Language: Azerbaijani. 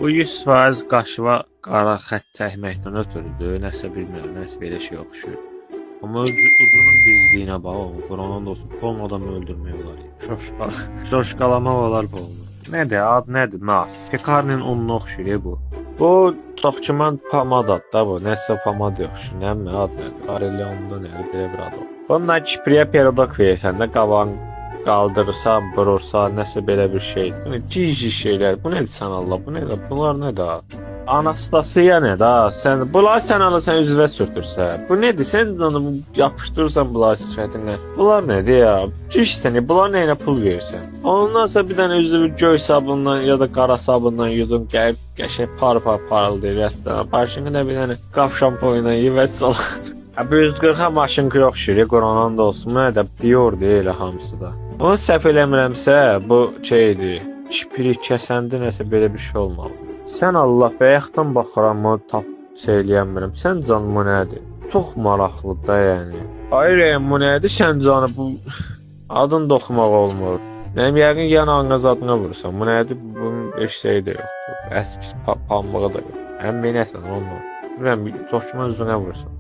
Bu 100% qaşıva qara xətt çəkməkdən ötürüdür. Nəsə bilmirəm, nəsə belə şey oxşuyur. Amma uzunun bizliyinə bax, Quranın da olsun, polnu adamı öldürmək olar. Şoşqalamaq olar polnu. Nədir, ad nədir? Nas. Pekarnin ununa oxşuyur bu. Bu document pomadadır da bu. Nəsə pomada oxşuyur. Nəmi ad nədir? Arelyanda nədir? Belə bir ad o. Bununla kipriyə perodok verirsən də qaban qaldırırsan, vurursan, nəsə belə bir şey. Cici şeylər. Bu nədir sən Allah? Bu nədir? Bunlar nədir? Anastasiya nədir? Sən bunlar sən alırsan üzvə sürtürsən. Bu nədir? Sən onu yapışdırırsan bunlar sifətinə. Bunlar nədir ya? Ciş səni. Bunlar nəyinə pul verirsən? Ondansa bir dənə üzvü göy sabunla ya da qara sabunla yudun, gəlib qəşəng parıldayır vəssalam. Başını da bir dənə qaf şampoyla yeyib vəssalam. Bu 140-a maşınka yoxşur, Quranın da olsun. Mənə də Dior deyil hamısı da. Onu səhv eləmirəmsə, bu şeydir. Çipiri kəsəndə nəsə belə bir şey olmalı. Sən Allah bayaqdan baxıram, onu tap söyləyəmirəm. Sən canım bu nədir? Çox maraqlıdır da yəni. Hayır, bu nədir sən canı bu adın da oxumaq olmur. Mənim yəqin yanağına zadına vurursan. Bu nədir? Bunun heç şey də yoxdur. Əski pambığı da yox. Həm mənəsən onunla. Bilməm, çoxuma üzünə vurursan.